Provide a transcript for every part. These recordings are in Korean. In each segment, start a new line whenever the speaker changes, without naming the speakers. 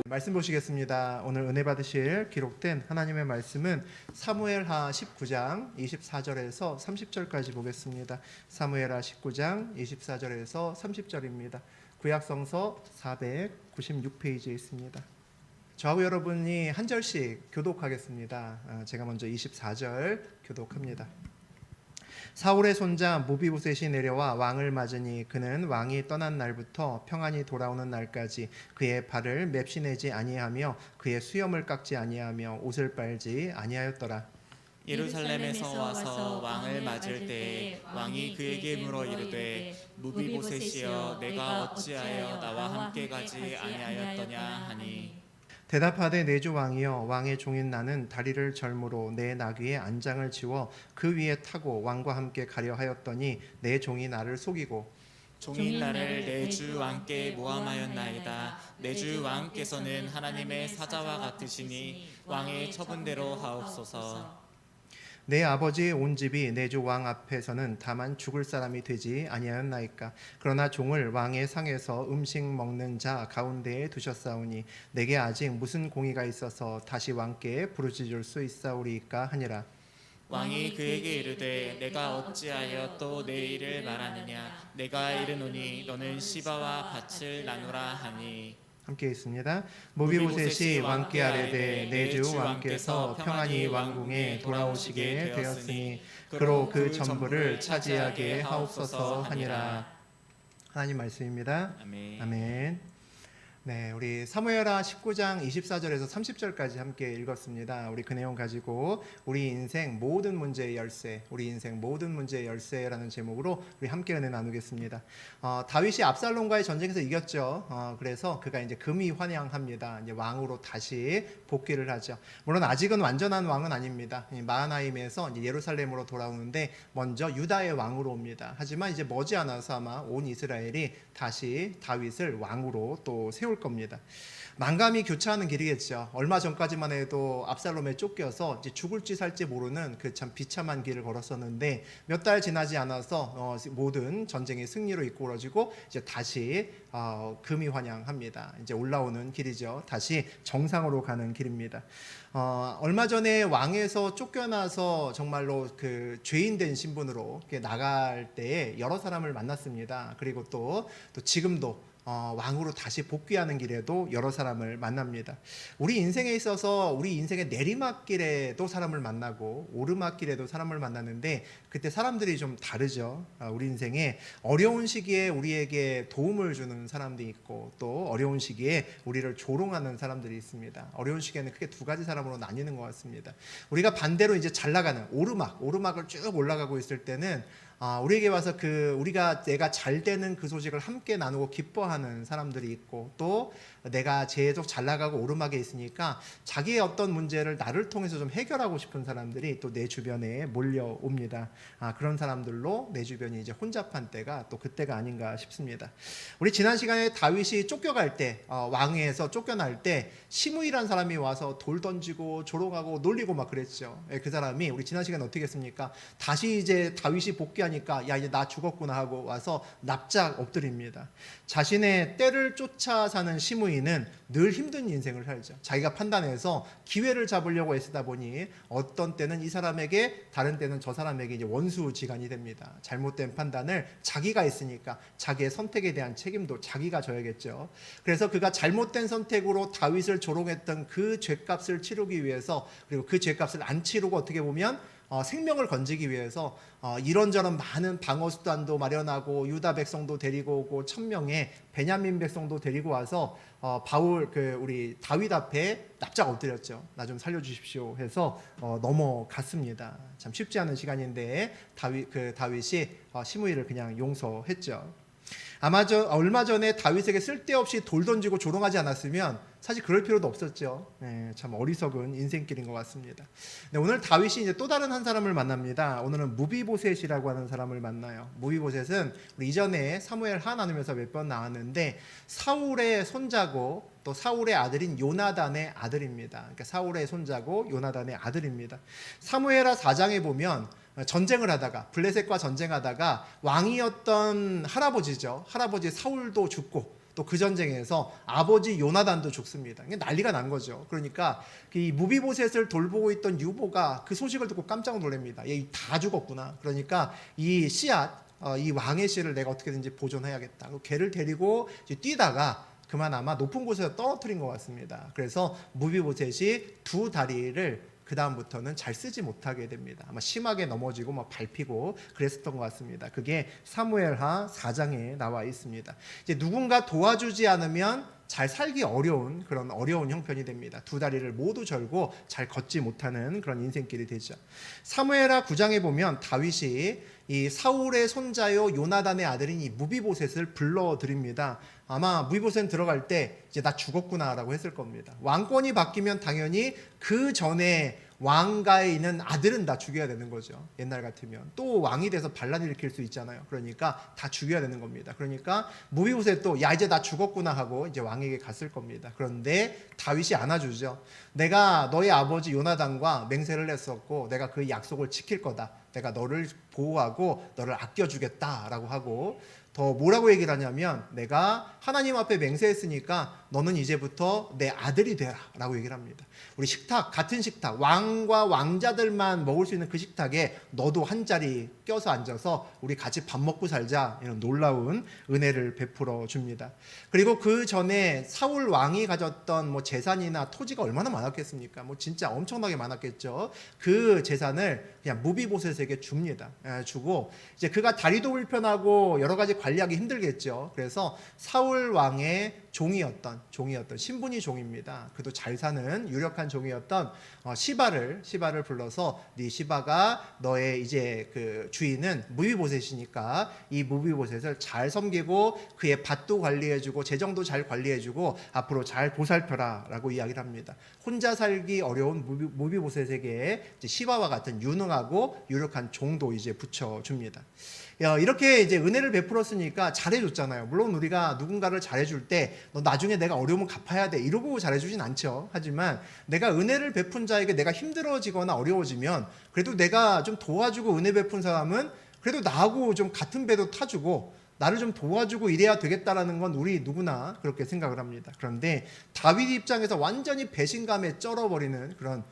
말씀 보시겠습니다. 오늘 은혜 받으실 기록된 하나님의 말씀은 사무엘하 19장 24절에서 30절까지 보겠습니다. 사무엘하 19장 24절에서 30절입니다. 구약성서 496페이지에 있습니다. 저하고 여러분이 한 절씩 교독하겠습니다. 제가 먼저 24절 교독합니다. 사울의 손자 무비보셋이 내려와 왕을 맞으니 그는 왕이 떠난 날부터 평안히 돌아오는 날까지 그의 발을 맵시내지 아니하며 그의 수염을 깎지 아니하며 옷을 빨지 아니하였더라.
예루살렘에서 와서 왕을 맞을 때에 왕이 그에게 물어 이르되 무비보셋이여 내가 어찌하여 나와 함께 가지 아니하였더냐 하니
대답하되 내 주 왕이여 왕의 종인 나는 다리를 절므로 내 나귀의 안장을 지워 그 위에 타고 왕과 함께 가려 하였더니 내 종이 나를 속이고
종인 나를 내 주 왕께 모함하였나이다. 내 주 왕께서는 하나님의 사자와 같으시니 왕의 처분대로 하옵소서.
내 아버지의 온 집이 내 주 왕 앞에서는 다만 죽을 사람이 되지 아니하였나이까. 그러나 종을 왕의 상에서 음식 먹는 자 가운데에 두셨사오니 내게 아직 무슨 공의가 있어서 다시 왕께 부르짖을 수 있사오리이까 하니라.
왕이 그에게 이르되 내가 어찌하여 또 내 일을 말하느냐. 내가 이르노니 너는 시바와 밭을 나누라 하니
함께 있습니다. 무비보셋이 왕께 아뢰되 내 주 왕께서 평안히 왕궁에 돌아오시게 되었으니 그로 그 전부를 차지하게 하옵소서 하니라. 하나님 말씀입니다.
아멘.
아멘. 네, 우리 사무엘하 19장 24절에서 30절까지 함께 읽었습니다. 우리 그 내용 가지고 우리 인생 모든 문제의 열쇠, 우리 인생 모든 문제의 열쇠라는 제목으로 우리 함께 은혜 나누겠습니다. 다윗이 압살롬과의 전쟁에서 이겼죠. 그래서 그가 이제 금이 환영합니다. 이제 왕으로 다시 복귀를 하죠. 물론 아직은 완전한 왕은 아닙니다. 마하나임에서 이제 예루살렘으로 돌아오는데 먼저 유다의 왕으로 옵니다. 하지만 이제 머지않아서 아마 온 이스라엘이 다시 다윗을 왕으로 또 세울 겁니다. 만감이 교차하는 길이겠죠. 얼마 전까지만 해도 압살롬에 쫓겨서 이제 죽을지 살지 모르는 그 참 비참한 길을 걸었었는데 몇 달 지나지 않아서 모든 전쟁의 승리로 이끌어지고 이제 다시 금이 환영합니다. 이제 올라오는 길이죠. 다시 정상으로 가는 길입니다. 얼마 전에 왕에서 쫓겨나서 정말로 그 죄인된 신분으로 나갈 때에 여러 사람을 만났습니다. 그리고 또 지금도 왕으로 다시 복귀하는 길에도 여러 사람을 만납니다. 우리 인생에 있어서 우리 인생의 내리막길에도 사람을 만나고 오르막길에도 사람을 만나는데 그때 사람들이 좀 다르죠. 우리 인생에 어려운 시기에 우리에게 도움을 주는 사람들이 있고 또 어려운 시기에 우리를 조롱하는 사람들이 있습니다. 어려운 시기에는 크게 두 가지 사람으로 나뉘는 것 같습니다. 우리가 반대로 이제 잘 나가는 오르막을 쭉 올라가고 있을 때는 우리에게 와서 내가 잘 되는 그 소식을 함께 나누고 기뻐하는 사람들이 있고 또 내가 계속 잘 나가고 오르막에 있으니까 자기의 어떤 문제를 나를 통해서 좀 해결하고 싶은 사람들이 또 내 주변에 몰려옵니다. 그런 사람들로 내 주변이 이제 혼잡한 때가 또 그때가 아닌가 싶습니다. 우리 지난 시간에 다윗이 쫓겨갈 때 왕위에서 쫓겨날 때 시므이라는 사람이 와서 돌 던지고 조롱하고 놀리고 막 그랬죠. 그 사람이 우리 지난 시간에 어떻게 했습니까? 다시 이제 다윗이 복귀하니까 야 이제 나 죽었구나 하고 와서 납작 엎드립니다. 자신의 때를 쫓아 사는 시므이는 늘 힘든 인생을 살죠. 자기가 판단해서 기회를 잡으려고 애쓰다 보니 어떤 때는 이 사람에게 다른 때는 저 사람에게 이제 원수지간이 됩니다. 잘못된 판단을 자기가 했으니까 자기의 선택에 대한 책임도 자기가 져야겠죠. 그래서 그가 잘못된 선택으로 다윗을 조롱했던 그 죄값을 치르기 위해서 그리고 그 죄값을 안 치르고 어떻게 보면 생명을 건지기 위해서 이런저런 많은 방어 수단도 마련하고 유다 백성도 데리고 오고 1000명의 베냐민 백성도 데리고 와서 우리 다윗 앞에 납작 엎드렸죠. 나 좀 살려주십시오 해서 넘어갔습니다. 참 쉽지 않은 시간인데 다윗이 시므이를 그냥 용서했죠. 얼마 전에 다윗에게 쓸데없이 돌 던지고 조롱하지 않았으면 사실 그럴 필요도 없었죠. 참 어리석은 인생길인 것 같습니다. 오늘 다윗이 이제 또 다른 한 사람을 만납니다. 오늘은 무비보셋이라고 하는 사람을 만나요. 무비보셋은 우리 이전에 사무엘하 나누면서 몇 번 나왔는데 사울의 손자고 또 사울의 아들인 요나단의 아들입니다. 그러니까 사울의 손자고 요나단의 아들입니다. 사무엘하 4장에 보면 전쟁을 하다가 블레셋과 전쟁하다가 왕이었던 할아버지죠. 할아버지 사울도 죽고 또 그 전쟁에서 아버지 요나단도 죽습니다. 이게 난리가 난 거죠. 그러니까 이 무비보셋을 돌보고 있던 유보가 그 소식을 듣고 깜짝 놀랍니다. 얘 다 죽었구나. 그러니까 이 씨앗, 이 왕의 씨를 내가 어떻게든지 보존해야겠다. 걔를 데리고 이제 뛰다가 그만 아마 높은 곳에서 떨어뜨린 것 같습니다. 그래서 무비보셋이 두 다리를 그 다음부터는 잘 쓰지 못하게 됩니다. 아마 심하게 넘어지고 막 밟히고 그랬었던 것 같습니다. 그게 사무엘하 4장에 나와 있습니다. 이제 누군가 도와주지 않으면 잘 살기 어려운 그런 어려운 형편이 됩니다. 두 다리를 모두 절고 잘 걷지 못하는 그런 인생길이 되죠. 사무엘하 9장에 보면 다윗이 이 사울의 손자요 요나단의 아들인 이 무비보셋을 불러드립니다. 아마 무비보셋 들어갈 때 이제 나 죽었구나라고 했을 겁니다. 왕권이 바뀌면 당연히 그 전에 왕가에 있는 아들은 다 죽여야 되는 거죠. 옛날 같으면 또 왕이 돼서 반란 일으킬 수 있잖아요. 그러니까 다 죽여야 되는 겁니다. 그러니까 무비보셋도 야 이제 나 죽었구나 하고 이제 왕에게 갔을 겁니다. 그런데 다윗이 안아주죠. 내가 너의 아버지 요나단과 맹세를 했었고 내가 그 약속을 지킬 거다. 내가 너를 보호하고 너를 아껴주겠다라고 하고 더 뭐라고 얘기를 하냐면 내가 하나님 앞에 맹세했으니까 너는 이제부터 내 아들이 되라 라고 얘기를 합니다. 우리 식탁, 같은 식탁, 왕과 왕자들만 먹을 수 있는 그 식탁에 너도 한 자리 껴서 앉아서 우리 같이 밥 먹고 살자, 이런 놀라운 은혜를 베풀어 줍니다. 그리고 그 전에 사울 왕이 가졌던 뭐 재산이나 토지가 얼마나 많았겠습니까? 뭐 진짜 엄청나게 많았겠죠. 그 재산을 그냥 무비보셋에게 줍니다. 주고 이제 그가 다리도 불편하고 여러 가지 관리하기 힘들겠죠. 그래서 사울 왕의 종이었던 신분이 종입니다. 그도 잘 사는 유력한 종이었던 시바를 불러서 네 시바가 너의 이제 그 주인은 무비보셋이니까 이 무비보셋을 잘 섬기고 그의 밭도 관리해주고 재정도 잘 관리해주고 앞으로 잘 보살펴라라고 이야기를 합니다. 혼자 살기 어려운 무비보셋에게 이제 시바와 같은 유능하고 유력한 종도 이제 붙여줍니다. 이렇게 이제 은혜를 베풀었으니까 잘해줬잖아요. 물론 우리가 누군가를 잘해줄 때 너 나중에 내가 어려우면 갚아야 돼 이러고 잘해주진 않죠. 하지만 내가 은혜를 베푼 자에게 내가 힘들어지거나 어려워지면 그래도 내가 좀 도와주고 은혜 베푼 사람은 그래도 나하고 좀 같은 배도 타주고 나를 좀 도와주고 이래야 되겠다라는 건 우리 누구나 그렇게 생각을 합니다. 그런데 다윗 입장에서 완전히 배신감에 쩔어버리는 그런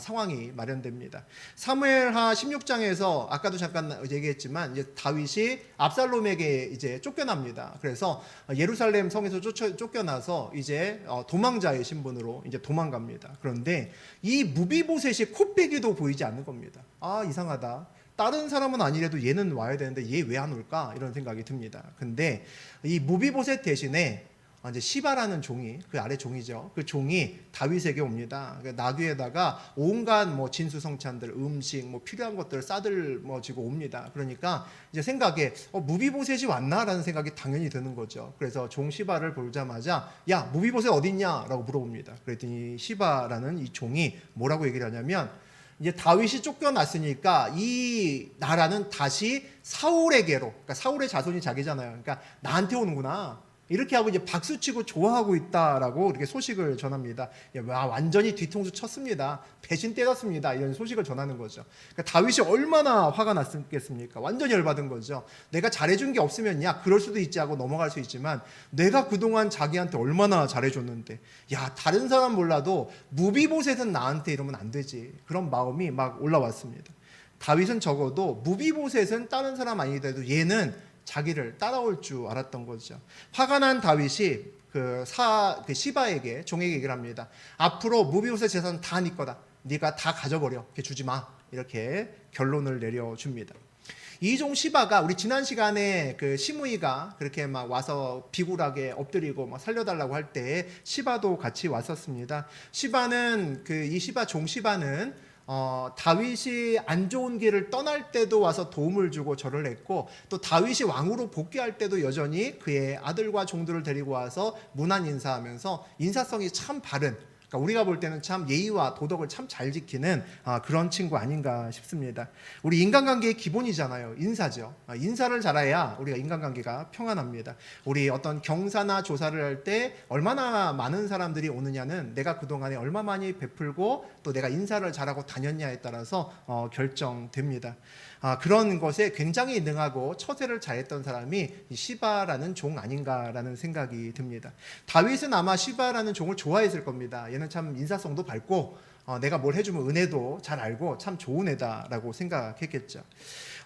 상황이 마련됩니다. 사무엘하 16장에서 아까도 잠깐 얘기했지만 이제 다윗이 압살롬에게 이제 쫓겨납니다. 그래서 예루살렘 성에서 쫓겨나서 이제 도망자의 신분으로 이제 도망갑니다. 그런데 이 무비보셋이 코빼기도 보이지 않는 겁니다. 아, 이상하다. 다른 사람은 아니래도 얘는 와야 되는데 얘 왜 안 올까? 이런 생각이 듭니다. 근데 이 무비보셋 대신에 이제 시바라는 종이, 그 아래 종이죠. 그 종이 다윗에게 옵니다. 나귀에다가 온갖 뭐 진수성찬들, 음식, 뭐 필요한 것들을 싸들머지고 옵니다. 그러니까 이제 생각에 무비보셋이 왔나라는 생각이 당연히 드는 거죠. 그래서 종 시바를 보자마자 야, 무비보셋 어딨냐라고 물어봅니다. 그랬더니 시바라는 이 종이 뭐라고 얘기를 하냐면 이제 다윗이 쫓겨났으니까 이 나라는 다시 사울에게로, 그러니까 사울의 자손이 자기잖아요. 그러니까 나한테 오는구나. 이렇게 하고 이제 박수치고 좋아하고 있다라고 이렇게 소식을 전합니다. 와, 완전히 뒤통수 쳤습니다. 배신 때렸습니다. 이런 소식을 전하는 거죠. 그러니까 다윗이 얼마나 화가 났겠습니까? 완전히 열받은 거죠. 내가 잘해준 게 없으면 야, 그럴 수도 있지 하고 넘어갈 수 있지만 내가 그동안 자기한테 얼마나 잘해줬는데 야, 다른 사람 몰라도 무비보셋은 나한테 이러면 안 되지. 그런 마음이 막 올라왔습니다. 다윗은 적어도 무비보셋은 다른 사람 아니더라도 얘는 자기를 따라올 줄 알았던 거죠. 화가 난 다윗이 그 시바에게 종에게 얘기를 합니다. 앞으로 무비보셋 재산 다 네 거다. 네가 다 가져버려. 이렇게 주지 마. 이렇게 결론을 내려줍니다. 이 종 시바가 우리 지난 시간에 그 시므이가 그렇게 막 와서 비굴하게 엎드리고 막 살려달라고 할 때 시바도 같이 왔었습니다. 시바는 이 시바 종 시바는 다윗이 안 좋은 길을 떠날 때도 와서 도움을 주고 절을 했고 또 다윗이 왕으로 복귀할 때도 여전히 그의 아들과 종들을 데리고 와서 문안 인사하면서 인사성이 참 바른, 그러니까 우리가 볼 때는 참 예의와 도덕을 참 잘 지키는 그런 친구 아닌가 싶습니다. 우리 인간관계의 기본이잖아요. 인사죠. 인사를 잘해야 우리가 인간관계가 평안합니다. 우리 어떤 경사나 조사를 할 때 얼마나 많은 사람들이 오느냐는 내가 그동안에 얼마 많이 베풀고 또 내가 인사를 잘하고 다녔냐에 따라서 결정됩니다. 그런 것에 굉장히 능하고 처세를 잘했던 사람이 이 시바라는 종 아닌가라는 생각이 듭니다. 다윗은 아마 시바라는 종을 좋아했을 겁니다. 얘는 참 인사성도 밝고 내가 뭘 해주면 은혜도 잘 알고 참 좋은 애다라고 생각했겠죠.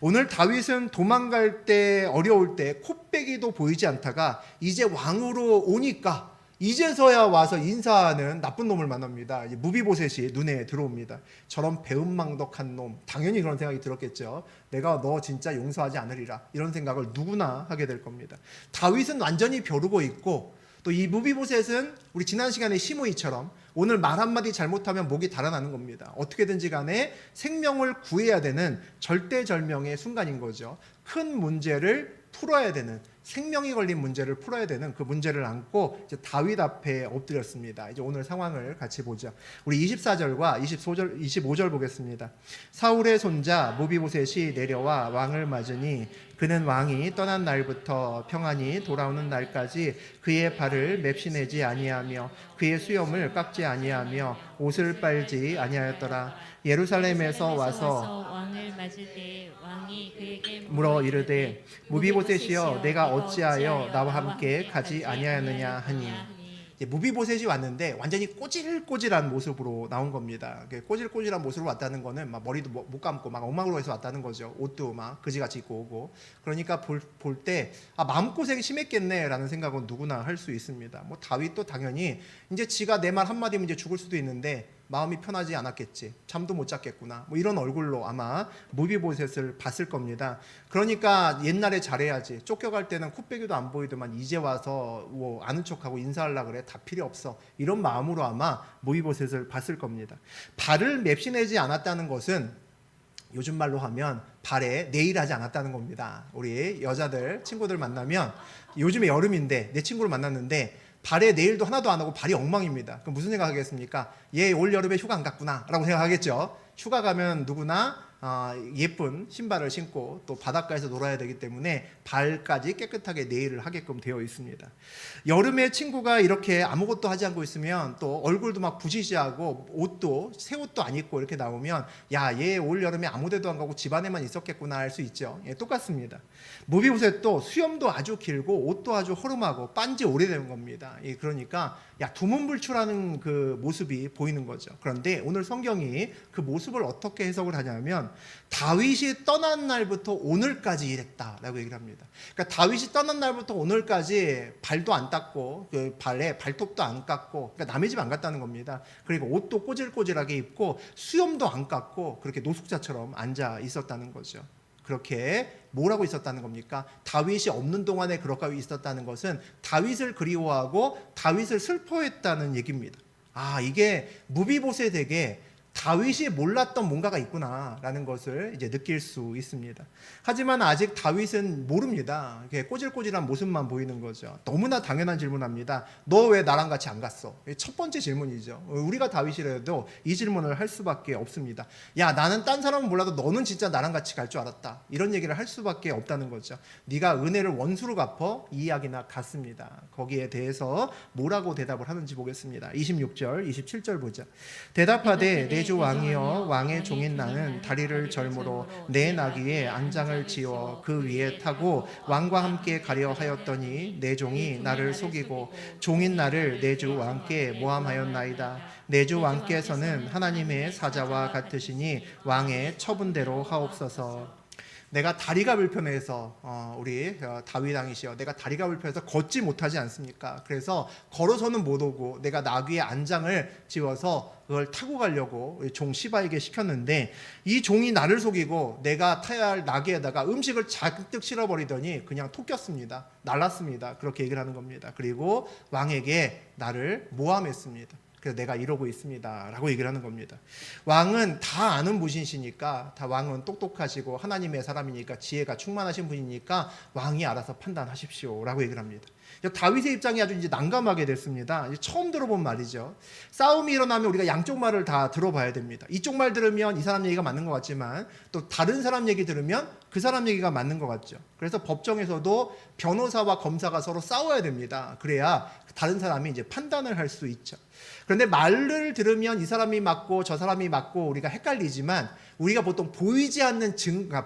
오늘 다윗은 도망갈 때, 어려울 때 코빼기도 보이지 않다가 이제 왕으로 오니까 이제서야 와서 인사하는 나쁜 놈을 만납니다. 무비보셋이 눈에 들어옵니다. 저런 배은망덕한 놈, 당연히 그런 생각이 들었겠죠. 내가 너 진짜 용서하지 않으리라, 이런 생각을 누구나 하게 될 겁니다. 다윗은 완전히 벼르고 있고, 또 이 무비보셋은 우리 지난 시간에 시므이처럼 오늘 말 한마디 잘못하면 목이 달아나는 겁니다. 어떻게든지 간에 생명을 구해야 되는 절대절명의 순간인 거죠. 큰 문제를 풀어야 되는, 생명이 걸린 문제를 풀어야 되는 그 문제를 안고 이제 다윗 앞에 엎드렸습니다. 이제 오늘 상황을 같이 보죠. 우리 24절과 25절 보겠습니다. 사울의 손자 무비보셋이 내려와 왕을 맞으니 그는 왕이 떠난 날부터 평안히 돌아오는 날까지 그의 발을 맵시내지 아니하며 그의 수염을 깎지 아니하며 옷을 빨지 아니하였더라. 예루살렘에서 와서
왕을 맞을 때 왕이 그에게
물어 이르되 무비보셋이여 내가 어찌하여 나와 함께 가지 아니하였느냐 하니, 무비보셋이 왔는데 완전히 꼬질꼬질한 모습으로 나온 겁니다. 꼬질꼬질한 모습으로 왔다는 거는 막 머리도 못 감고 막 엉망으로 해서 왔다는 거죠. 옷도 막 그지같이 입고 오고. 그러니까 볼 때 마음고생이 심했겠네라는 생각은 누구나 할 수 있습니다. 뭐 다윗도 당연히 이제 지가 내 말 한마디면 이제 죽을 수도 있는데 마음이 편하지 않았겠지, 잠도 못 잤겠구나, 뭐 이런 얼굴로 아마 무비보셋을 봤을 겁니다. 그러니까 옛날에 잘해야지, 쫓겨갈 때는 코빼기도 안 보이더만 이제 와서 뭐 아는 척하고 인사하려고 그래, 다 필요 없어, 이런 마음으로 아마 무비보셋을 봤을 겁니다. 발을 맵시내지 않았다는 것은 요즘 말로 하면 발에 네일하지 않았다는 겁니다. 우리 여자들 친구들 만나면, 요즘에 여름인데 내 친구를 만났는데 발에 네일도 하나도 안 하고 발이 엉망입니다. 그럼 무슨 생각하겠습니까? 얘 올 여름에 휴가 안 갔구나 라고 생각하겠죠. 휴가 가면 누구나 예쁜 신발을 신고 또 바닷가에서 놀아야 되기 때문에 발까지 깨끗하게 네일을 하게끔 되어 있습니다. 여름에 친구가 이렇게 아무것도 하지 않고 있으면 또 얼굴도 막 부시시하고 옷도 새 옷도 안 입고 이렇게 나오면 야, 얘 올 여름에 아무 데도 안 가고 집 안에만 있었겠구나 할 수 있죠. 예, 똑같습니다. 무비보셋도 수염도 아주 길고 옷도 아주 허름하고 빤지 오래된 겁니다. 예, 그러니까 두문불출하는 그 모습이 보이는 거죠. 그런데 오늘 성경이 그 모습을 어떻게 해석을 하냐면 다윗이 떠난 날부터 오늘까지 이랬다라고 얘기를 합니다. 그러니까 다윗이 떠난 날부터 오늘까지 발도 안 닦고 그 발에 발톱도 안 깎고, 그러니까 남의 집 안 갔다는 겁니다. 그리고 옷도 꼬질꼬질하게 입고 수염도 안 깎고 그렇게 노숙자처럼 앉아 있었다는 거죠. 그렇게 뭘 하고 있었다는 겁니까? 다윗이 없는 동안에 그렇게 있었다는 것은 다윗을 그리워하고 다윗을 슬퍼했다는 얘기입니다. 이게 무비보셋에게 다윗이 몰랐던 뭔가가 있구나라는 것을 이제 느낄 수 있습니다. 하지만 아직 다윗은 모릅니다. 이렇게 꼬질꼬질한 모습만 보이는 거죠. 너무나 당연한 질문합니다. 너 왜 나랑 같이 안 갔어? 첫 번째 질문이죠. 우리가 다윗이라도 이 질문을 할 수밖에 없습니다. 야, 나는 딴 사람은 몰라도 너는 진짜 나랑 같이 갈 줄 알았다, 이런 얘기를 할 수밖에 없다는 거죠. 네가 은혜를 원수로 갚어, 이 이야기나 같습니다. 거기에 대해서 뭐라고 대답을 하는지 보겠습니다. 26절 27절 보자. 대답하되 내 주 왕이여 왕의 종인 나는 다리를 절므로 내 나귀에 안장을 지어 그 위에 타고 왕과 함께 가려 하였더니 내 종이 나를 속이고 종인 나를 내 주 왕께 모함하였나이다. 내 주 왕께서는 하나님의 사자와 같으시니 왕의 처분대로 하옵소서. 내가 다리가 불편해서 우리 다윗 왕이시여, 내가 다리가 불편해서 걷지 못하지 않습니까? 그래서 걸어서는 못 오고 내가 나귀의 안장을 지어서 그걸 타고 가려고 종 시바에게 시켰는데 이 종이 나를 속이고 내가 타야 할 나귀에다가 음식을 잔뜩 실어버리더니 그냥 토꼈습니다. 날랐습니다. 그렇게 얘기를 하는 겁니다. 그리고 왕에게 나를 모함했습니다. 그래서 내가 이러고 있습니다 라고 얘기를 하는 겁니다. 왕은 다 아는 분이시니까, 다 왕은 똑똑하시고 하나님의 사람이니까 지혜가 충만하신 분이니까 왕이 알아서 판단하십시오 라고 얘기를 합니다. 다윗의 입장이 아주 이제 난감하게 됐습니다. 이제 처음 들어본 말이죠. 싸움이 일어나면 우리가 양쪽 말을 다 들어봐야 됩니다. 이쪽 말 들으면 이 사람 얘기가 맞는 것 같지만 또 다른 사람 얘기 들으면 그 그 사람 얘기가 맞는 것 같죠. 그래서 법정에서도 변호사와 검사가 서로 싸워야 됩니다. 그래야 다른 사람이 이제 판단을 할 수 있죠. 그런데 말을 들으면 이 사람이 맞고 저 사람이 맞고 우리가 헷갈리지만 우리가 보통 보이지 않는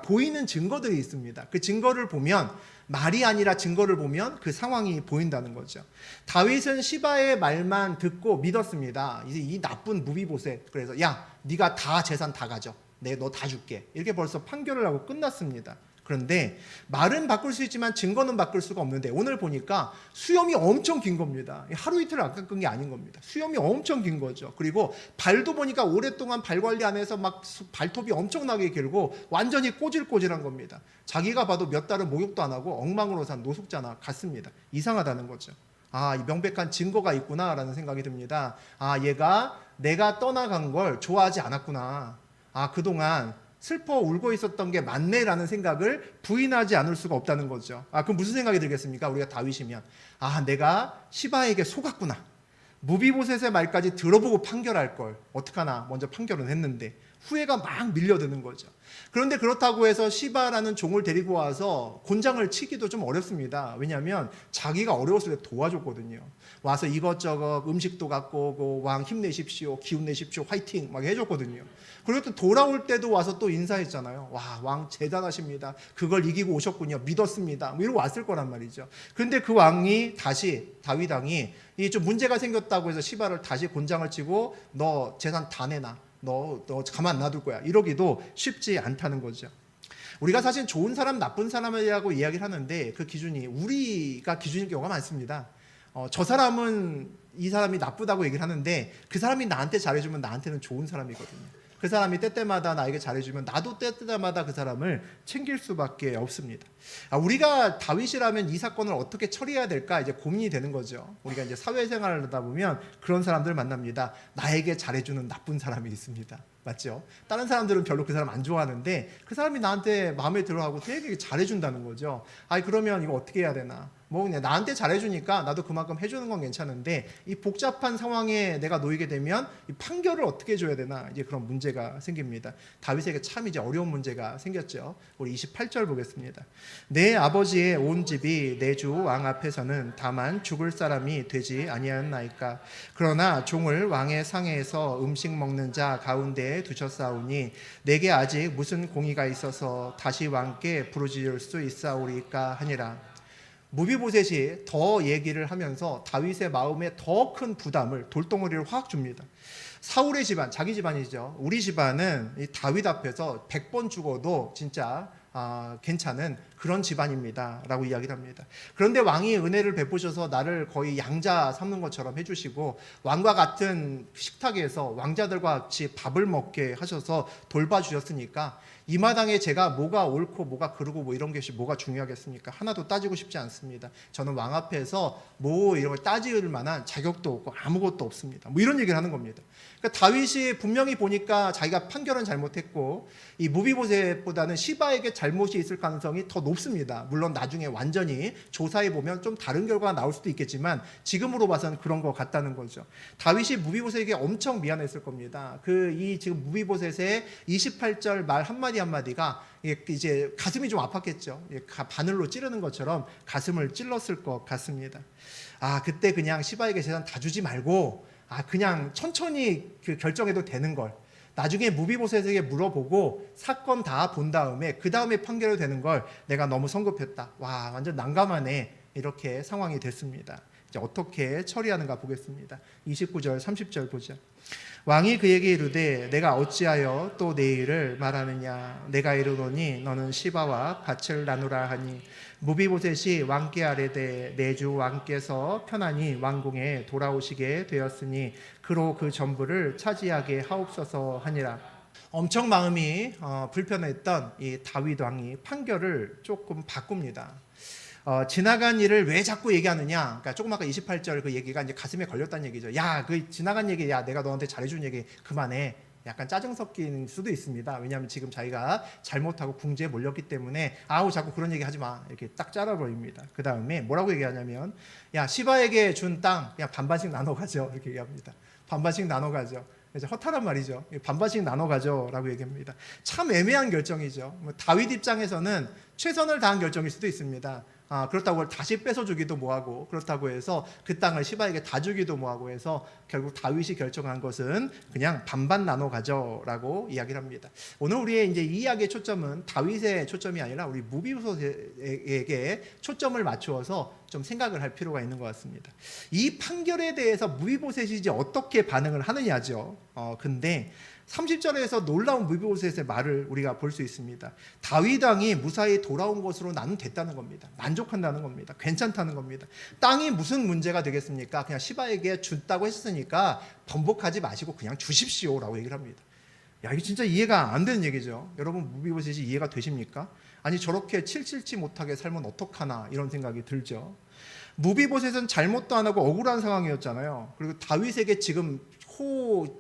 보이는 증거들이 있습니다. 그 증거를 보면 말이 아니라 증거를 보면 그 상황이 보인다는 거죠. 다윗은 시바의 말만 듣고 믿었습니다. 이제 이 나쁜 무비보셋, 그래서 야 네가 다 재산 다 가져, 내 너 다 줄게, 이렇게 벌써 판결을 하고 끝났습니다. 그런데 말은 바꿀 수 있지만 증거는 바꿀 수가 없는데 오늘 보니까 수염이 엄청 긴 겁니다. 하루 이틀 안 깎은 게 아닌 겁니다. 수염이 엄청 긴 거죠. 그리고 발도 보니까 오랫동안 발 관리 안 해서 막 발톱이 엄청나게 길고 완전히 꼬질꼬질한 겁니다. 자기가 봐도 몇 달은 목욕도 안 하고 엉망으로 산 노숙자나 같습니다. 이상하다는 거죠. 아, 이 명백한 증거가 있구나라는 생각이 듭니다. 아, 얘가 내가 떠나간 걸 좋아하지 않았구나. 아, 그동안 슬퍼 울고 있었던 게 맞네라는 생각을 부인하지 않을 수가 없다는 거죠. 아, 그럼 무슨 생각이 들겠습니까? 우리가 다윗이면 아, 내가 시바에게 속았구나. 무비보셋의 말까지 들어보고 판결할 걸 어떡하나 먼저 판결은 했는데 후회가 막 밀려드는 거죠. 그런데 그렇다고 해서 시바라는 종을 데리고 와서 곤장을 치기도 좀 어렵습니다. 왜냐하면 자기가 어려웠을 때 도와줬거든요. 와서 이것저것 음식도 갖고 오고 왕 힘내십시오, 기운 내십시오, 화이팅 막 해줬거든요. 그리고 또 돌아올 때도 와서 또 인사했잖아요. 와, 왕 대단하십니다. 그걸 이기고 오셨군요. 믿었습니다. 뭐 이러고 왔을 거란 말이죠. 그런데 그 왕이 다시 다윗 왕이 이 좀 문제가 생겼다고 해서 시바를 다시 곤장을 치고 너 재산 다 내놔. 너 가만 놔둘 거야. 이러기도 쉽지 않다는 거죠. 우리가 사실 좋은 사람, 나쁜 사람이라고 이야기를 하는데 그 기준이 우리가 기준인 경우가 많습니다. 저 사람은 이 사람이 나쁘다고 얘기를 하는데 그 사람이 나한테 잘해주면 나한테는 좋은 사람이거든요. 그 사람이 때때마다 나에게 잘해주면 나도 때때마다 그 사람을 챙길 수밖에 없습니다. 우리가 다윗이라면 이 사건을 어떻게 처리해야 될까 이제 고민이 되는 거죠. 우리가 이제 사회생활을 하다 보면 그런 사람들 만납니다. 나에게 잘해주는 나쁜 사람이 있습니다. 맞죠? 다른 사람들은 별로 그 사람 안 좋아하는데 그 사람이 나한테 마음에 들어하고 되게 잘해준다는 거죠. 아니 그러면 이거 어떻게 해야 되나? 뭐 그냥 나한테 잘해주니까 나도 그만큼 해주는 건 괜찮은데 이 복잡한 상황에 내가 놓이게 되면 이 판결을 어떻게 줘야 되나 이제 그런 문제가 생깁니다. 다윗에게 참 이제 어려운 문제가 생겼죠. 우리 28절 보겠습니다. 내 아버지의 온 집이 내 주 왕 앞에서는 다만 죽을 사람이 되지 아니하였나이까. 그러나 종을 왕의 상에서 음식 먹는 자 가운데에 두셨사오니 내게 아직 무슨 공의가 있어서 다시 왕께 부르짖을 수 있사오리까 하니라. 무비보셋이 더 얘기를 하면서 다윗의 마음에 더 큰 부담을 돌덩어리를 확 줍니다. 사울의 집안, 자기 집안이죠. 우리 집안은 이 다윗 앞에서 100번 죽어도 진짜 괜찮은 그런 집안입니다 라고 이야기를 합니다. 그런데 왕이 은혜를 베푸셔서 나를 거의 양자 삼는 것처럼 해주시고 왕과 같은 식탁에서 왕자들과 같이 밥을 먹게 하셔서 돌봐주셨으니까 이 마당에 제가 뭐가 옳고 뭐가 그르고 뭐 이런 것이 뭐가 중요하겠습니까? 하나도 따지고 싶지 않습니다. 저는 왕 앞에서 뭐 이런 걸 따질 만한 자격도 없고 아무것도 없습니다. 뭐 이런 얘기를 하는 겁니다. 그러니까 다윗이 분명히 보니까 자기가 판결은 잘못했고 이 무비보셋보다는 시바에게 잘못이 있을 가능성이 더 높습니다. 물론 나중에 완전히 조사해 보면 좀 다른 결과가 나올 수도 있겠지만 지금으로 봐서는 그런 것 같다는 거죠. 다윗이 무비보셋에게 엄청 미안했을 겁니다. 이 지금 무비보셋의 28절 말 한마디 한마디가 이제 가슴이 좀 아팠겠죠. 바늘로 찌르는 것처럼 가슴을 찔렀을 것 같습니다. 그때 그냥 시바에게 재산 다 주지 말고 그냥 천천히 결정해도 되는 걸 나중에 무비보셋에게 물어보고 사건 다 본 다음에 그 다음에 판결이 되는 걸 내가 너무 성급했다. 와, 완전 난감하네. 이렇게 상황이 됐습니다. 이제 어떻게 처리하는가 보겠습니다. 29절 30절 보죠. 왕이 그에게 이르되 내가 어찌하여 또 내 일을 말하느냐. 내가 이르노니 너는 시바와 밭을 나누라 하니 무비보셋이 왕께 아뢰되 내 주 왕께서 편안히 왕궁에 돌아오시게 되었으니 그로 그 전부를 차지하게 하옵소서 하니라. 엄청 마음이 불편했던 이 다윗 왕이 판결을 조금 바꿉니다. 지나간 일을 왜 자꾸 얘기하느냐. 그러니까 조금 아까 28절 그 얘기가 이제 가슴에 걸렸다는 얘기죠. 야, 그 지나간 얘기, 야, 내가 너한테 잘해준 얘기 그만해. 약간 짜증 섞인 수도 있습니다. 왜냐하면 지금 자기가 잘못하고 궁지에 몰렸기 때문에 자꾸 그런 얘기 하지 마. 이렇게 딱 잘라버립니다. 그 다음에 뭐라고 얘기하냐면 야, 시바에게 준 땅 그냥 반반씩 나눠 가죠. 이렇게 얘기합니다. 반반씩 나눠 가죠. 이제 허탈한 말이죠. 반반씩 나눠 가져라고 얘기합니다. 참 애매한 결정이죠. 다윗 입장에서는 최선을 다한 결정일 수도 있습니다. 그렇다고 다시 뺏어주기도 뭐하고, 그렇다고 해서 그 땅을 시바에게 다 주기도 뭐하고 해서 결국 다윗이 결정한 것은 그냥 반반 나눠 가져라고 이야기를 합니다. 오늘 우리의 이제 이 이야기의 초점은 다윗의 초점이 아니라 우리 무비보셋에게 초점을 맞추어서 좀 생각을 할 필요가 있는 것 같습니다. 이 판결에 대해서 무비보셋이 이제 어떻게 반응을 하느냐죠. 근데 30절에서 놀라운 무비보셋의 말을 우리가 볼 수 있습니다. 다윗 왕이 무사히 돌아온 것으로 나는 됐다는 겁니다. 만족한다는 겁니다. 괜찮다는 겁니다. 땅이 무슨 문제가 되겠습니까? 그냥 시바에게 줬다고 했으니까 번복하지 마시고 그냥 주십시오라고 얘기를 합니다. 야, 이게 진짜 이해가 안 되는 얘기죠. 여러분, 무비보셋이 이해가 되십니까? 아니, 저렇게 칠칠치 못하게 살면 어떡하나 이런 생각이 들죠. 무비보셋은 잘못도 안 하고 억울한 상황이었잖아요. 그리고 다윗에게 지금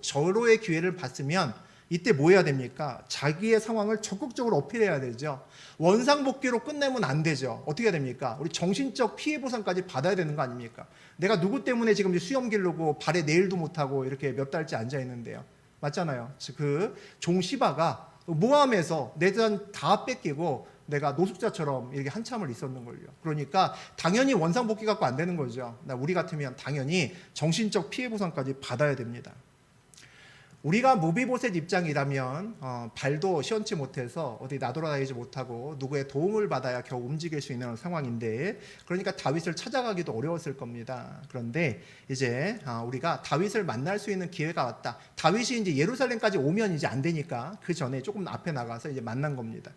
절호의 기회를 봤으면 이때 뭐 해야 됩니까? 자기의 상황을 적극적으로 어필해야 되죠. 원상복귀로 끝내면 안 되죠. 어떻게 해야 됩니까? 우리 정신적 피해 보상까지 받아야 되는 거 아닙니까? 내가 누구 때문에 지금 수염 기르고 발에 네일도 못하고 이렇게 몇 달째 앉아 있는데요. 맞잖아요. 그 종 시바가 모함해서 내 돈 다 뺏기고 내가 노숙자처럼 이렇게 한참을 있었는 걸요. 그러니까 당연히 원상복귀 갖고 안 되는 거죠. 우리 같으면 당연히 정신적 피해 보상까지 받아야 됩니다. 우리가 무비보셋 입장이라면 발도 시원치 못해서 어디 나돌아다니지 못하고 누구의 도움을 받아야 겨우 움직일 수 있는 상황인데, 그러니까 다윗을 찾아가기도 어려웠을 겁니다. 그런데 이제 우리가 다윗을 만날 수 있는 기회가 왔다. 다윗이 이제 예루살렘까지 오면 이제 안 되니까 그 전에 조금 앞에 나가서 이제 만난 겁니다.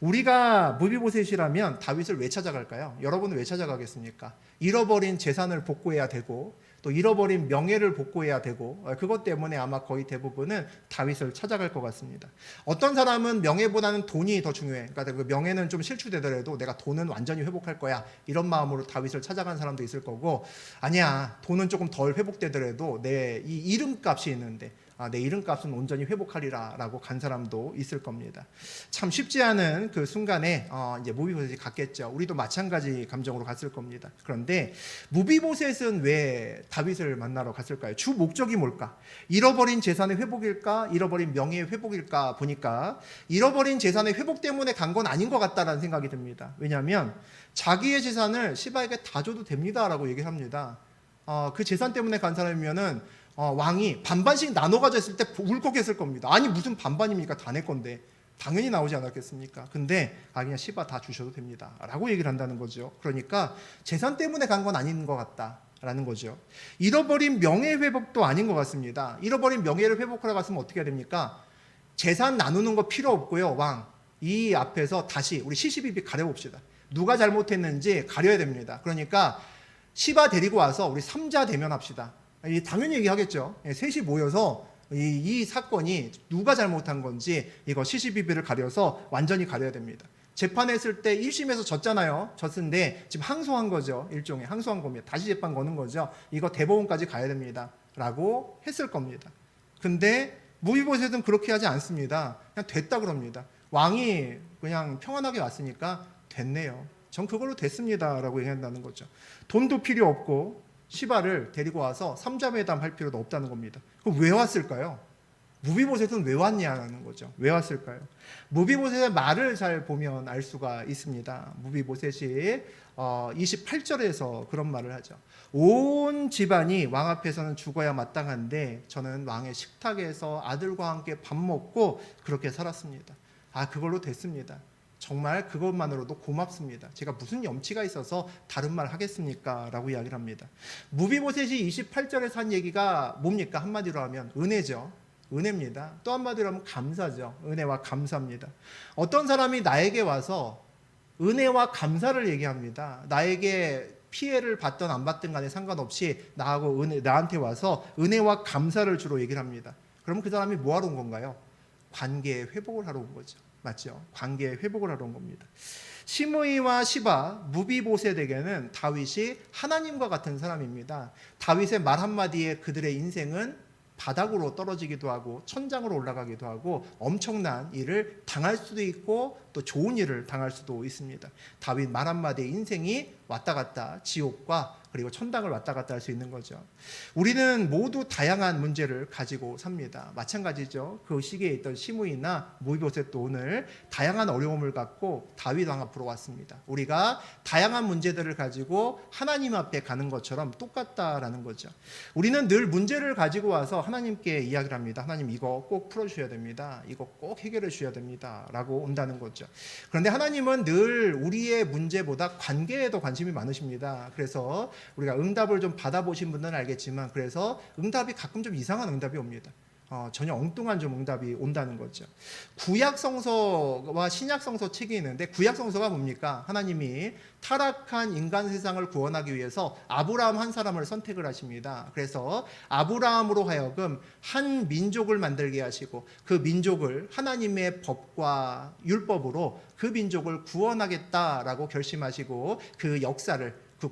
우리가 무비보셋이라면 다윗을 왜 찾아갈까요? 여러분은 왜 찾아가겠습니까? 잃어버린 재산을 복구해야 되고, 또 잃어버린 명예를 복구해야 되고, 그것 때문에 아마 거의 대부분은 다윗을 찾아갈 것 같습니다. 어떤 사람은 명예보다는 돈이 더 중요해. 그러니까 그 명예는 좀 실추되더라도 내가 돈은 완전히 회복할 거야, 이런 마음으로 다윗을 찾아간 사람도 있을 거고, 아니야, 돈은 조금 덜 회복되더라도 내 이 이름값이 있는데 내 이름값은 온전히 회복하리라 라고 간 사람도 있을 겁니다. 참 쉽지 않은 그 순간에 이제 무비보셋이 갔겠죠. 우리도 마찬가지 감정으로 갔을 겁니다. 그런데 무비보셋은 왜 다윗을 만나러 갔을까요? 주 목적이 뭘까? 잃어버린 재산의 회복일까? 잃어버린 명예의 회복일까? 보니까 잃어버린 재산의 회복 때문에 간 건 아닌 것 같다라는 생각이 듭니다. 왜냐하면 자기의 재산을 시바에게 다 줘도 됩니다라고 얘기를 합니다. 그 재산 때문에 간 사람이면은 왕이 반반씩 나눠 가졌을 때 울컥했을 겁니다. 아니, 무슨 반반입니까? 다 내 건데. 당연히 나오지 않았겠습니까? 근데 그냥 시바 다 주셔도 됩니다 라고 얘기를 한다는 거죠. 그러니까 재산 때문에 간 건 아닌 것 같다라는 거죠. 잃어버린 명예 회복도 아닌 것 같습니다. 잃어버린 명예를 회복하러 갔으면 어떻게 해야 됩니까? 재산 나누는 거 필요 없고요. 왕, 이 앞에서 다시 우리 시시비비 가려봅시다. 누가 잘못했는지 가려야 됩니다. 그러니까 시바 데리고 와서 우리 3자 대면합시다. 당연히 얘기하겠죠. 셋이 모여서 이 사건이 누가 잘못한 건지 이거 시시비비를 가려서 완전히 가려야 됩니다. 재판했을 때 1심에서 졌잖아요. 졌는데 지금 항소한 거죠. 일종의 항소한 겁니다. 다시 재판 거는 거죠. 이거 대법원까지 가야 됩니다 라고 했을 겁니다. 근데 무비보셋은 그렇게 하지 않습니다. 그냥 됐다 그럽니다. 왕이 그냥 평안하게 왔으니까 됐네요. 전 그걸로 됐습니다 라고 얘기한다는 거죠. 돈도 필요 없고 시바를 데리고 와서 삼자회담 할 필요도 없다는 겁니다. 그럼 왜 왔을까요? 무비보셋은 왜 왔냐는 거죠. 왜 왔을까요? 무비보셋의 말을 잘 보면 알 수가 있습니다. 무비보셋이 28절에서 그런 말을 하죠. 온 집안이 왕 앞에서는 죽어야 마땅한데 저는 왕의 식탁에서 아들과 함께 밥 먹고 그렇게 살았습니다. 그걸로 됐습니다. 정말 그것만으로도 고맙습니다. 제가 무슨 염치가 있어서 다른 말 하겠습니까? 라고 이야기를 합니다. 무비보셋이 28절에서 한 얘기가 뭡니까? 한마디로 하면 은혜죠. 은혜입니다. 또 한마디로 하면 감사죠. 은혜와 감사입니다. 어떤 사람이 나에게 와서 은혜와 감사를 얘기합니다. 나에게 피해를 받든 안 받든 간에 상관없이 나한테 와서 은혜와 감사를 주로 얘기를 합니다. 그럼 그 사람이 뭐 하러 온 건가요? 관계의 회복을 하러 온 거죠. 맞죠? 관계의 회복을 하러 온 겁니다. 시므이와 시바, 무비보셋에게는 다윗이 하나님과 같은 사람입니다. 다윗의 말 한마디에 그들의 인생은 바닥으로 떨어지기도 하고 천장으로 올라가기도 하고 엄청난 일을 당할 수도 있고 또 좋은 일을 당할 수도 있습니다. 다윗 말 한마디에 인생이 왔다 갔다 지옥과 그리고 천당을 왔다 갔다 할 수 있는 거죠. 우리는 모두 다양한 문제를 가지고 삽니다. 마찬가지죠. 그 시기에 있던 시므이나 모이보셋도 오늘 다양한 어려움을 갖고 다윗 왕 앞으로 왔습니다. 우리가 다양한 문제들을 가지고 하나님 앞에 가는 것처럼 똑같다라는 거죠. 우리는 늘 문제를 가지고 와서 하나님께 이야기를 합니다. 하나님 이거 꼭 풀어주셔야 됩니다. 이거 꼭 해결해 주셔야 됩니다. 라고 온다는 거죠. 그런데 하나님은 늘 우리의 문제보다 관계에도 관심이 많으십니다. 그래서 우리가 응답을 좀 받아보신 분들은 알겠지만 그래서 응답이 가끔 좀 이상한 응답이 옵니다. 전혀 엉뚱한 좀 응답이 온다는 거죠. 구약성서와 신약성서 책이 있는데 구약성서가 뭡니까? 하나님이 타락한 인간 세상을 구원하기 위해서 아브라함 한 사람을 선택을 하십니다. 그래서 아브라함으로 하여금 한 민족을 만들게 하시고 그 민족을 하나님의 법과 율법으로 그 민족을 구원하겠다라고 결심하시고 그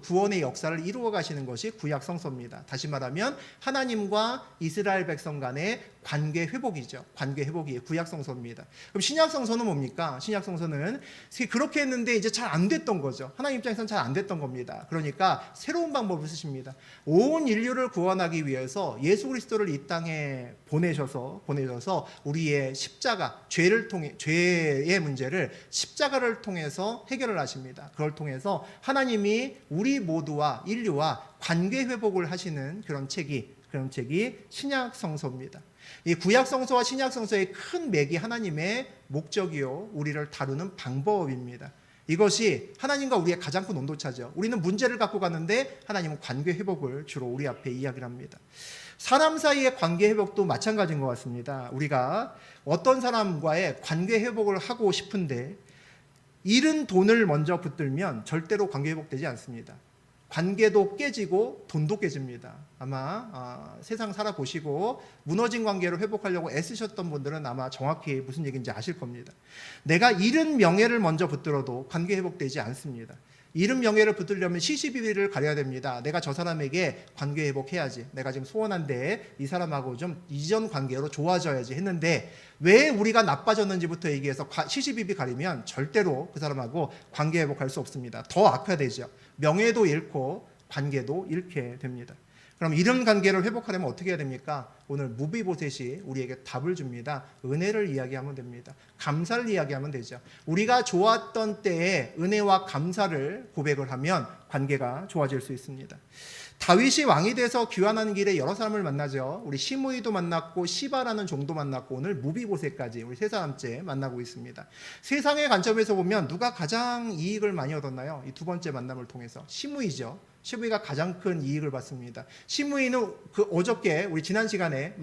구원의 역사를 이루어 가시는 것이 구약 성서입니다. 다시 말하면 하나님과 이스라엘 백성 간의 관계 회복이죠. 관계 회복이 구약 성서입니다. 그럼 신약 성서는 뭡니까? 신약 성서는 그렇게 했는데 이제 잘 안 됐던 거죠. 하나님 입장에서는 잘 안 됐던 겁니다. 그러니까 새로운 방법을 쓰십니다. 온 인류를 구원하기 위해서 예수 그리스도를 이 땅에 보내셔서 우리의 십자가, 죄의 문제를 십자가를 통해서 해결을 하십니다. 그걸 통해서 하나님이 우리 모두와 인류와 관계 회복을 하시는 그런 책이 신약 성서입니다. 이 구약 성서와 신약 성서의 큰 맥이 하나님의 목적이요 우리를 다루는 방법입니다. 이것이 하나님과 우리의 가장 큰 온도차죠. 우리는 문제를 갖고 가는데 하나님은 관계 회복을 주로 우리 앞에 이야기를 합니다. 사람 사이의 관계 회복도 마찬가지인 것 같습니다. 우리가 어떤 사람과의 관계 회복을 하고 싶은데 잃은 돈을 먼저 붙들면 절대로 관계 회복되지 않습니다. 관계도 깨지고 돈도 깨집니다. 아마 세상 살아보시고 무너진 관계를 회복하려고 애쓰셨던 분들은 아마 정확히 무슨 얘기인지 아실 겁니다. 내가 잃은 명예를 먼저 붙들어도 관계 회복되지 않습니다. 잃은 명예를 붙들려면 시시비비를 가려야 됩니다. 내가 저 사람에게 관계 회복해야지. 내가 지금 소원한데 이 사람하고 좀 이전 관계로 좋아져야지 했는데 왜 우리가 나빠졌는지부터 얘기해서 시시비비 가리면 절대로 그 사람하고 관계 회복할 수 없습니다. 더 악화되죠. 명예도 잃고 관계도 잃게 됩니다. 그럼 이런 관계를 회복하려면 어떻게 해야 됩니까? 오늘 무비보셋이 우리에게 답을 줍니다. 은혜를 이야기하면 됩니다. 감사를 이야기하면 되죠. 우리가 좋았던 때에 은혜와 감사를 고백을 하면 관계가 좋아질 수 있습니다. 다윗이 왕이 돼서 귀환하는 길에 여러 사람을 만나죠. 우리 시므이도 만났고 시바라는 종도 만났고 오늘 무비보셋까지 우리 세 사람째 만나고 있습니다. 세상의 관점에서 보면 누가 가장 이익을 많이 얻었나요? 이 두 번째 만남을 통해서 시므이죠. 시므이가 가장 큰 이익을 받습니다. 시므이는 어저께 우리 지난 시간에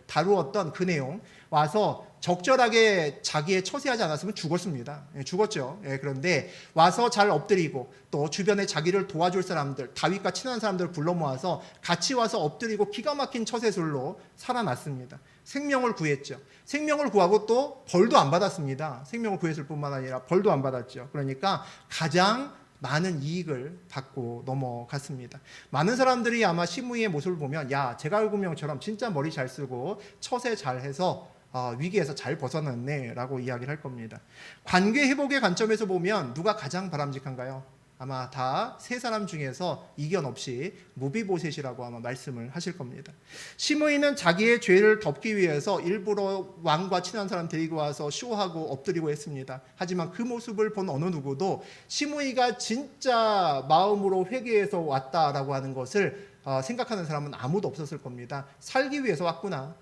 다루었던 그 내용 와서 적절하게 자기의 처세하지 않았으면 죽었습니다. 죽었죠. 그런데 와서 잘 엎드리고 또 주변에 자기를 도와줄 사람들, 다윗과 친한 사람들을 불러 모아서 같이 와서 엎드리고 기가 막힌 처세술로 살아났습니다. 생명을 구했죠. 생명을 구하고 또 벌도 안 받았습니다. 생명을 구했을 뿐만 아니라 벌도 안 받았죠. 그러니까 가장 많은 이익을 받고 넘어갔습니다. 많은 사람들이 아마 시므이의 모습을 보면 야 제갈구명처럼 진짜 머리 잘 쓰고 처세 잘해서 위기에서 잘 벗어났네 라고 이야기를 할 겁니다. 관계 회복의 관점에서 보면 누가 가장 바람직한가요? 아마 다 세 사람 중에서 이견 없이 무비보셋이라고 아마 말씀을 하실 겁니다. 시므이는 자기의 죄를 덮기 위해서 일부러 왕과 친한 사람 데리고 와서 쇼하고 엎드리고 했습니다. 하지만 그 모습을 본 어느 누구도 시므이가 진짜 마음으로 회개해서 왔다라고 하는 것을 생각하는 사람은 아무도 없었을 겁니다. 살기 위해서 왔구나.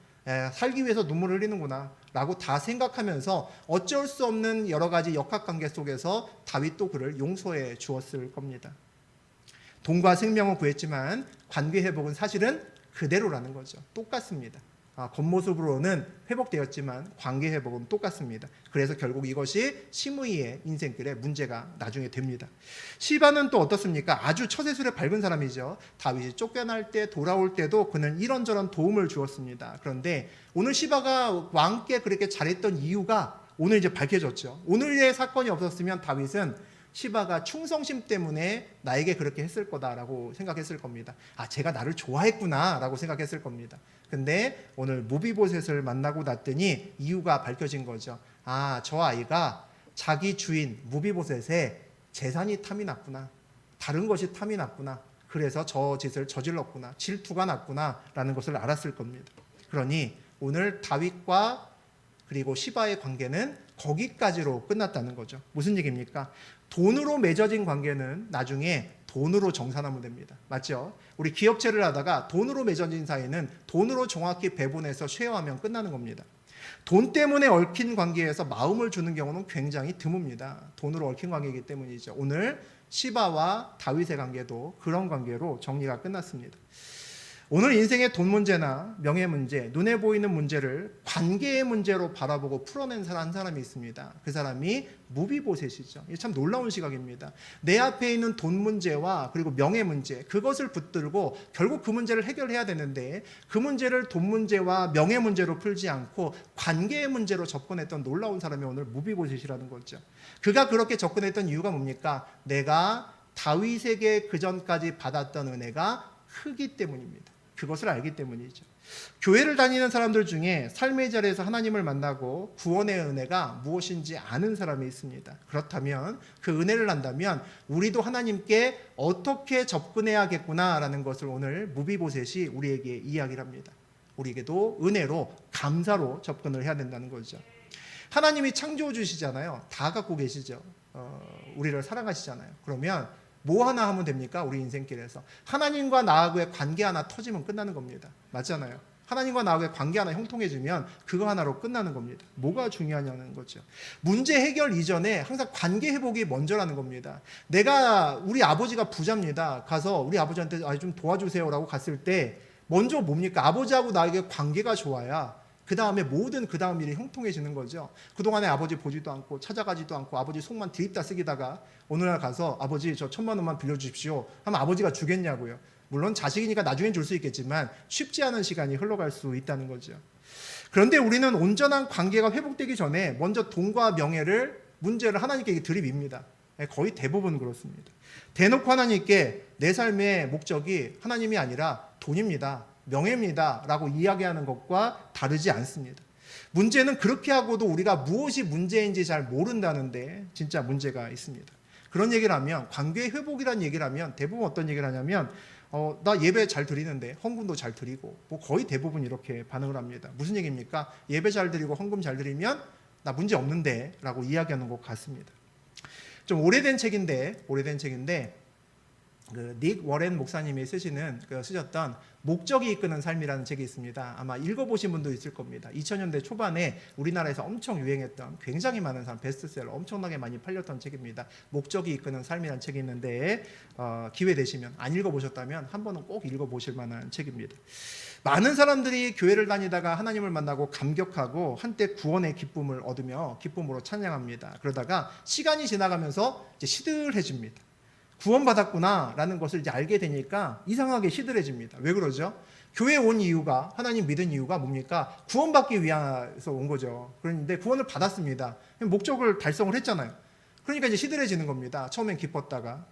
살기 위해서 눈물을 흘리는구나 라고 다 생각하면서 어쩔 수 없는 여러 가지 역학관계 속에서 다윗도 그를 용서해 주었을 겁니다. 돈과 생명은 구했지만 관계 회복은 사실은 그대로라는 거죠. 똑같습니다. 겉모습으로는 회복되었지만 관계 회복은 똑같습니다. 그래서 결국 이것이 시므이의 인생길에 문제가 나중에 됩니다. 시바는 또 어떻습니까? 아주 처세술에 밝은 사람이죠. 다윗이 쫓겨날 때 돌아올 때도 그는 이런저런 도움을 주었습니다. 그런데 오늘 시바가 왕께 그렇게 잘했던 이유가 오늘 이제 밝혀졌죠. 오늘의 사건이 없었으면 다윗은 시바가 충성심 때문에 나에게 그렇게 했을 거다라고 생각했을 겁니다. 제가 나를 좋아했구나 라고 생각했을 겁니다. 근데 오늘 무비보셋을 만나고 났더니 이유가 밝혀진 거죠. 저 아이가 자기 주인 무비보셋의 재산이 탐이 났구나. 다른 것이 탐이 났구나. 그래서 저 짓을 저질렀구나. 질투가 났구나 라는 것을 알았을 겁니다. 그러니 오늘 다윗과 그리고 시바의 관계는 거기까지로 끝났다는 거죠. 무슨 얘기입니까? 돈으로 맺어진 관계는 나중에 돈으로 정산하면 됩니다. 맞죠? 우리 기업체를 하다가 돈으로 맺어진 사이는 돈으로 정확히 배분해서 쉐어하면 끝나는 겁니다. 돈 때문에 얽힌 관계에서 마음을 주는 경우는 굉장히 드뭅니다. 돈으로 얽힌 관계이기 때문이죠. 오늘 시바와 다윗의 관계도 그런 관계로 정리가 끝났습니다. 오늘 인생의 돈 문제나 명예 문제, 눈에 보이는 문제를 관계의 문제로 바라보고 풀어낸 한 사람이 있습니다. 그 사람이 무비보셋이죠. 이게 참 놀라운 시각입니다. 내 앞에 있는 돈 문제와 그리고 명예 문제, 그것을 붙들고 결국 그 문제를 해결해야 되는데 그 문제를 돈 문제와 명예 문제로 풀지 않고 관계의 문제로 접근했던 놀라운 사람이 오늘 무비보셋이라는 거죠. 그가 그렇게 접근했던 이유가 뭡니까? 내가 다윗에게 그전까지 받았던 은혜가 크기 때문입니다. 그것을 알기 때문이죠. 교회를 다니는 사람들 중에 삶의 자리에서 하나님을 만나고 구원의 은혜가 무엇인지 아는 사람이 있습니다. 그렇다면 그 은혜를 안다면 우리도 하나님께 어떻게 접근해야겠구나라는 것을 오늘 무비보셋이 우리에게 이야기를 합니다. 우리에게도 은혜로 감사로 접근을 해야 된다는 거죠. 하나님이 창조주시잖아요. 다 갖고 계시죠. 우리를 사랑하시잖아요. 그러면 뭐 하나 하면 됩니까? 우리 인생길에서 하나님과 나하고의 관계 하나 터지면 끝나는 겁니다. 맞잖아요. 하나님과 나하고의 관계 하나 형통해지면 그거 하나로 끝나는 겁니다. 뭐가 중요하냐는 거죠. 문제 해결 이전에 항상 관계 회복이 먼저라는 겁니다. 우리 아버지가 부자입니다. 가서 우리 아버지한테 좀 도와주세요라고 갔을 때 먼저 뭡니까? 아버지하고 나에게 관계가 좋아야 그 다음에 모든 그 다음 일이 형통해지는 거죠. 그동안에 아버지 보지도 않고 찾아가지도 않고 아버지 속만 드립다 쓰기다가 어느 날 가서 아버지 저 1,000만 원만 빌려주십시오 하면 아버지가 주겠냐고요. 물론 자식이니까 나중엔 줄 수 있겠지만 쉽지 않은 시간이 흘러갈 수 있다는 거죠. 그런데 우리는 온전한 관계가 회복되기 전에 먼저 돈과 문제를 하나님께 드립입니다. 거의 대부분 그렇습니다. 대놓고 하나님께 내 삶의 목적이 하나님이 아니라 돈입니다. 명예입니다 라고 이야기하는 것과 다르지 않습니다. 문제는 그렇게 하고도 우리가 무엇이 문제인지 잘 모른다는데 진짜 문제가 있습니다. 그런 얘기를 하면 관계 회복이라는 얘기를 하면 대부분 어떤 얘기를 하냐면 나 예배 잘 드리는데 헌금도 잘 드리고 뭐 거의 대부분 이렇게 반응을 합니다. 무슨 얘기입니까? 예배 잘 드리고 헌금 잘 드리면 나 문제 없는데 라고 이야기하는 것 같습니다. 좀 오래된 책인데 닉 워렌 목사님이 쓰셨던 목적이 이끄는 삶이라는 책이 있습니다. 아마 읽어보신 분도 있을 겁니다. 2000년대 초반에 우리나라에서 엄청 유행했던 굉장히 많은 사람 베스트셀러 엄청나게 많이 팔렸던 책입니다. 목적이 이끄는 삶이라는 책이 있는데 기회 되시면 안 읽어보셨다면 한 번은 꼭 읽어보실 만한 책입니다. 많은 사람들이 교회를 다니다가 하나님을 만나고 감격하고 한때 구원의 기쁨을 얻으며 기쁨으로 찬양합니다. 그러다가 시간이 지나가면서 이제 시들해집니다. 구원받았구나 라는 것을 이제 알게 되니까 이상하게 시들해집니다. 왜 그러죠? 교회에 온 이유가, 하나님 믿은 이유가 뭡니까? 구원받기 위해서 온 거죠. 그런데 구원을 받았습니다. 목적을 달성을 했잖아요. 그러니까 이제 시들해지는 겁니다. 처음엔 기뻤다가.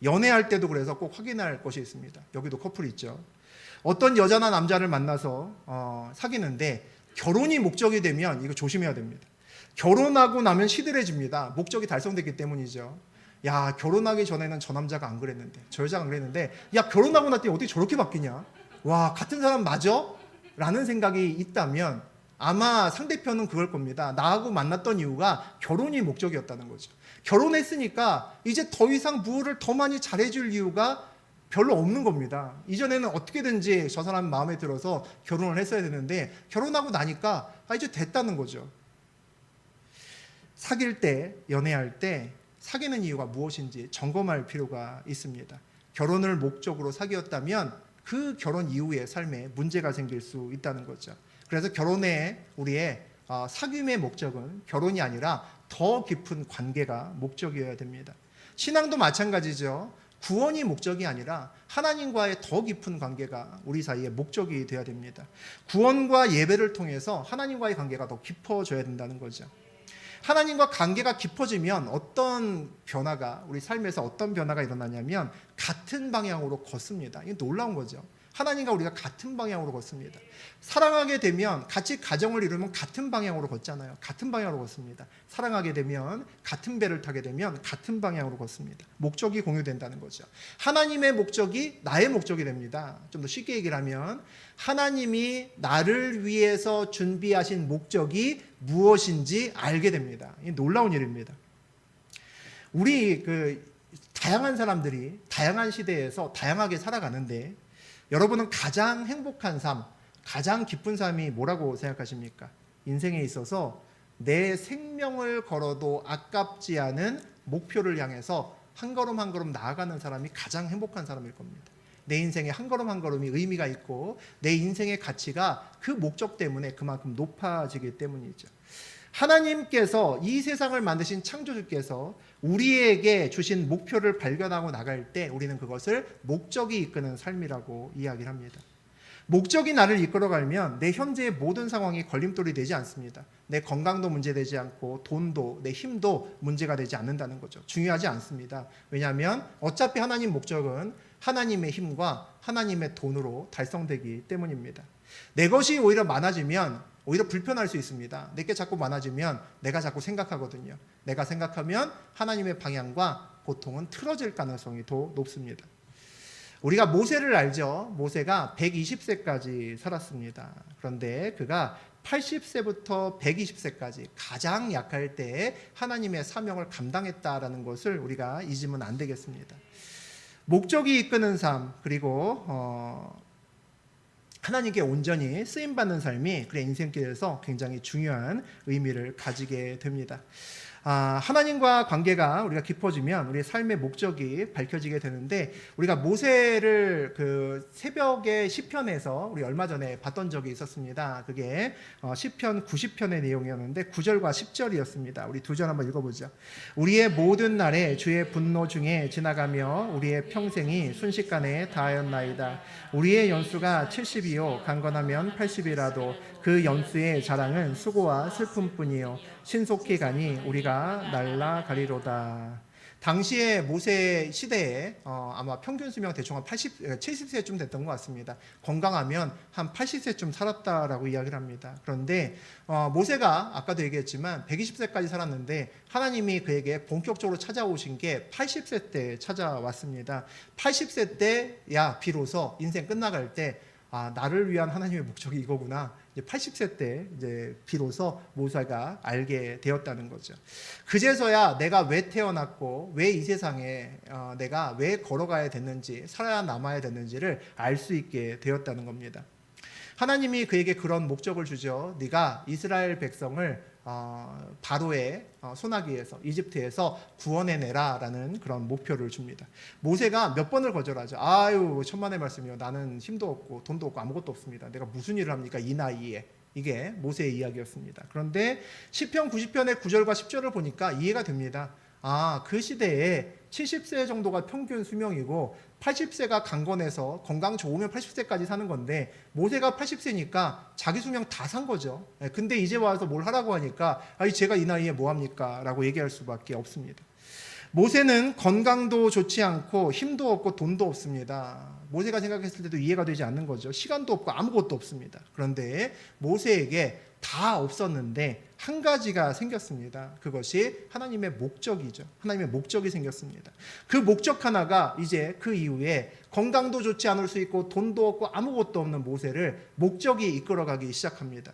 연애할 때도 그래서 꼭 확인할 것이 있습니다. 여기도 커플이 있죠. 어떤 여자나 남자를 만나서 사귀는데 결혼이 목적이 되면 이거 조심해야 됩니다. 결혼하고 나면 시들해집니다. 목적이 달성됐기 때문이죠. 야, 결혼하기 전에는 저 남자가 안 그랬는데 저 여자가 안 그랬는데 야, 결혼하고 났더니 어떻게 저렇게 바뀌냐? 와, 같은 사람 맞아? 라는 생각이 있다면 아마 상대편은 그걸 겁니다. 나하고 만났던 이유가 결혼이 목적이었다는 거죠. 결혼했으니까 이제 더 이상 무엇을 더 많이 잘해줄 이유가 별로 없는 겁니다. 이전에는 어떻게든지 저 사람 마음에 들어서 결혼을 했어야 되는데 결혼하고 나니까 이제 됐다는 거죠. 사귈 때, 연애할 때 사귀는 이유가 무엇인지 점검할 필요가 있습니다. 결혼을 목적으로 사귀었다면 그 결혼 이후의 삶에 문제가 생길 수 있다는 거죠. 그래서 결혼의 우리의 사귐의 목적은 결혼이 아니라 더 깊은 관계가 목적이어야 됩니다. 신앙도 마찬가지죠. 구원이 목적이 아니라 하나님과의 더 깊은 관계가 우리 사이의 목적이 되어야 됩니다. 구원과 예배를 통해서 하나님과의 관계가 더 깊어져야 된다는 거죠. 하나님과 관계가 깊어지면 어떤 변화가 우리 삶에서 어떤 변화가 일어나냐면 같은 방향으로 걷습니다. 이게 놀라운 거죠. 하나님과 우리가 같은 방향으로 걷습니다. 사랑하게 되면 같이 가정을 이루면 같은 방향으로 걷잖아요. 같은 방향으로 걷습니다. 사랑하게 되면 같은 배를 타게 되면 같은 방향으로 걷습니다. 목적이 공유된다는 거죠. 하나님의 목적이 나의 목적이 됩니다. 좀 더 쉽게 얘기를 하면 하나님이 나를 위해서 준비하신 목적이 무엇인지 알게 됩니다. 이 놀라운 일입니다. 우리 다양한 사람들이 다양한 시대에서 다양하게 살아가는데 여러분은 가장 행복한 삶, 가장 기쁜 삶이 뭐라고 생각하십니까? 인생에 있어서 내 생명을 걸어도 아깝지 않은 목표를 향해서 한 걸음 한 걸음 나아가는 사람이 가장 행복한 사람일 겁니다. 내 인생의 한 걸음 한 걸음이 의미가 있고 내 인생의 가치가 그 목적 때문에 그만큼 높아지기 때문이죠. 하나님께서 이 세상을 만드신 창조주께서 우리에게 주신 목표를 발견하고 나갈 때 우리는 그것을 목적이 이끄는 삶이라고 이야기를 합니다. 목적이 나를 이끌어가면 내 현재의 모든 상황이 걸림돌이 되지 않습니다. 내 건강도 문제되지 않고 돈도 내 힘도 문제가 되지 않는다는 거죠. 중요하지 않습니다. 왜냐하면 어차피 하나님 목적은 하나님의 힘과 하나님의 돈으로 달성되기 때문입니다. 내 것이 오히려 많아지면 오히려 불편할 수 있습니다. 내게 자꾸 많아지면 내가 자꾸 생각하거든요. 내가 생각하면 하나님의 방향과 보통은 틀어질 가능성이 더 높습니다. 우리가 모세를 알죠. 모세가 120세까지 살았습니다. 그런데 그가 80세부터 120세까지 가장 약할 때에 하나님의 사명을 감당했다라는 것을 우리가 잊으면 안 되겠습니다. 목적이 이끄는 삶, 그리고 하나님께 온전히 쓰임받는 삶이 그의 인생길에서 굉장히 중요한 의미를 가지게 됩니다. 하나님과 관계가 우리가 깊어지면 우리의 삶의 목적이 밝혀지게 되는데 우리가 모세를 새벽의 시편에서 우리 얼마 전에 봤던 적이 있었습니다. 그게 시편 90편의 내용이었는데 9절과 10절이었습니다. 우리 두 절 한번 읽어보죠. 우리의 모든 날에 주의 분노 중에 지나가며 우리의 평생이 순식간에 다하였나이다. 우리의 연수가 70이요 강건하면 80이라도 그 연수의 자랑은 수고와 슬픔뿐이요 신속히 가니 우리가 날아가리로다. 당시에 모세 시대에 아마 평균 수명 대충 한 70세쯤 됐던 것 같습니다. 건강하면 한 80세쯤 살았다라고 이야기를 합니다. 그런데 모세가 아까도 얘기했지만 120세까지 살았는데 하나님이 그에게 본격적으로 찾아오신 게 80세 때 찾아왔습니다. 80세 때 비로소 인생 끝나갈 때 나를 위한 하나님의 목적이 이거구나. 이제 80세 때 이제 비로소 모세가 알게 되었다는 거죠. 그제서야 내가 왜 태어났고 왜 이 세상에 내가 왜 걸어가야 됐는지 살아남아야 됐는지를 알 수 있게 되었다는 겁니다. 하나님이 그에게 그런 목적을 주죠. 네가 이스라엘 백성을 바로의 소나기에서 이집트에서 구원해내라 라는 그런 목표를 줍니다. 모세가 몇 번을 거절하죠. 아유 천만의 말씀이요. 나는 힘도 없고 돈도 없고 아무것도 없습니다. 내가 무슨 일을 합니까 이 나이에. 이게 모세의 이야기였습니다. 그런데 시편 90편의 9절과 10절을 보니까 이해가 됩니다. 그 시대에 70세 정도가 평균 수명이고 80세가 강건해서 건강 좋으면 80세까지 사는 건데 모세가 80세니까 자기 수명 다 산 거죠. 근데 이제 와서 뭘 하라고 하니까 제가 이 나이에 뭐 합니까? 라고 얘기할 수밖에 없습니다. 모세는 건강도 좋지 않고 힘도 없고 돈도 없습니다. 모세가 생각했을 때도 이해가 되지 않는 거죠. 시간도 없고 아무것도 없습니다. 그런데 모세에게 다 없었는데 한 가지가 생겼습니다. 그것이 하나님의 목적이죠. 하나님의 목적이 생겼습니다. 그 목적 하나가 이제 그 이후에 건강도 좋지 않을 수 있고 돈도 없고 아무것도 없는 모세를 목적이 이끌어가기 시작합니다.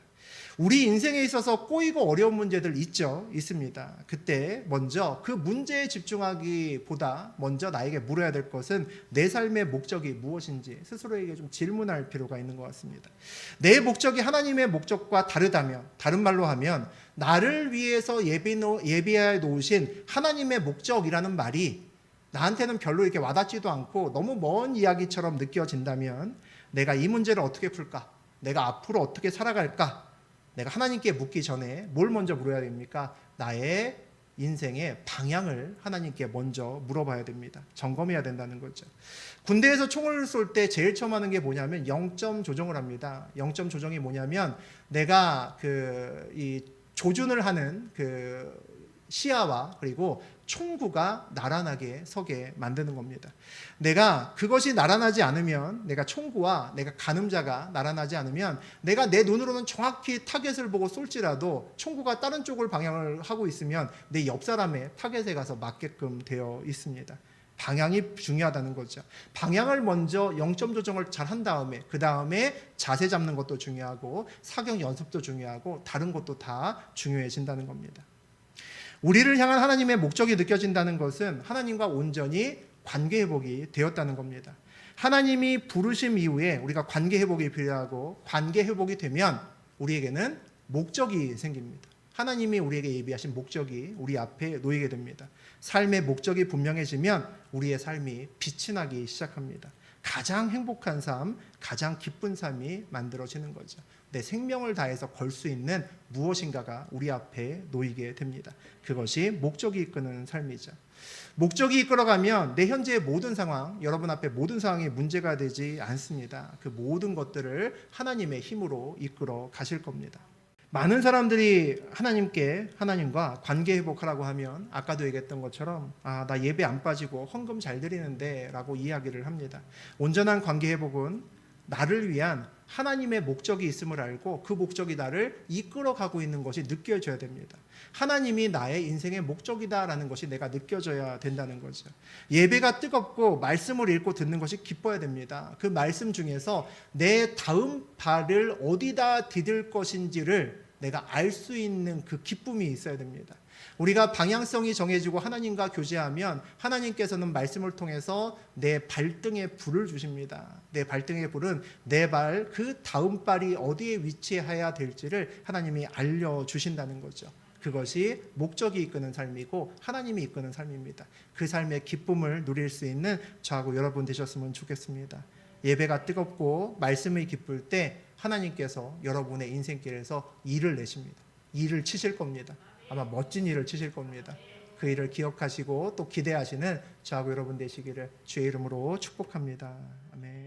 우리 인생에 있어서 꼬이고 어려운 문제들 있습니다. 그때 먼저 그 문제에 집중하기보다 먼저 나에게 물어야 될 것은 내 삶의 목적이 무엇인지 스스로에게 좀 질문할 필요가 있는 것 같습니다. 내 목적이 하나님의 목적과 다르다면, 다른 말로 하면 나를 위해서 예비해 놓으신 하나님의 목적이라는 말이 나한테는 별로 이렇게 와닿지도 않고 너무 먼 이야기처럼 느껴진다면 내가 이 문제를 어떻게 풀까? 내가 앞으로 어떻게 살아갈까? 내가 하나님께 묻기 전에 뭘 먼저 물어야 됩니까? 나의 인생의 방향을 하나님께 먼저 물어봐야 됩니다. 점검해야 된다는 거죠. 군대에서 총을 쏠 때 제일 처음 하는 게 뭐냐면 0점 조정을 합니다. 0점 조정이 뭐냐면 내가 이 조준을 하는 시야와 그리고 총구가 나란하게 서게 만드는 겁니다. 내가 그것이 나란하지 않으면, 내가 총구와 내가 가늠자가 나란하지 않으면 내가 내 눈으로는 정확히 타겟을 보고 쏠지라도 총구가 다른 쪽을 방향을 하고 있으면 내 옆 사람의 타겟에 가서 맞게끔 되어 있습니다. 방향이 중요하다는 거죠. 방향을 먼저 0점 조정을 잘 한 다음에 그 다음에 자세 잡는 것도 중요하고 사격 연습도 중요하고 다른 것도 다 중요해진다는 겁니다. 우리를 향한 하나님의 목적이 느껴진다는 것은 하나님과 온전히 관계 회복이 되었다는 겁니다. 하나님이 부르심 이후에 우리가 관계 회복이 필요하고 관계 회복이 되면 우리에게는 목적이 생깁니다. 하나님이 우리에게 예비하신 목적이 우리 앞에 놓이게 됩니다. 삶의 목적이 분명해지면 우리의 삶이 빛이 나기 시작합니다. 가장 행복한 삶, 가장 기쁜 삶이 만들어지는 거죠. 내 생명을 다해서 걸 수 있는 무엇인가가 우리 앞에 놓이게 됩니다. 그것이 목적이 이끄는 삶이죠. 목적이 이끌어가면 내 현재의 모든 상황, 여러분 앞에 모든 상황이 문제가 되지 않습니다. 그 모든 것들을 하나님의 힘으로 이끌어 가실 겁니다. 많은 사람들이 하나님과 관계 회복하라고 하면 아까도 얘기했던 것처럼 나 예배 안 빠지고 헌금 잘 드리는데 라고 이야기를 합니다. 온전한 관계 회복은 나를 위한 하나님의 목적이 있음을 알고 그 목적이 나를 이끌어가고 있는 것이 느껴져야 됩니다. 하나님이 나의 인생의 목적이다라는 것이 내가 느껴져야 된다는 거죠. 예배가 뜨겁고 말씀을 읽고 듣는 것이 기뻐야 됩니다. 그 말씀 중에서 내 다음 발을 어디다 디딜 것인지를 내가 알 수 있는 그 기쁨이 있어야 됩니다. 우리가 방향성이 정해지고 하나님과 교제하면 하나님께서는 말씀을 통해서 내 발등에 불을 주십니다. 내 발등의 불은 내 발, 그 다음 발이 어디에 위치해야 될지를 하나님이 알려주신다는 거죠. 그것이 목적이 이끄는 삶이고 하나님이 이끄는 삶입니다. 그 삶의 기쁨을 누릴 수 있는 저하고 여러분 되셨으면 좋겠습니다. 예배가 뜨겁고 말씀이 기쁠 때 하나님께서 여러분의 인생길에서 일을 내십니다. 일을 치실 겁니다. 아마 멋진 일을 치실 겁니다. 그 일을 기억하시고 또 기대하시는 저하고 여러분 되시기를 주의 이름으로 축복합니다. 아멘.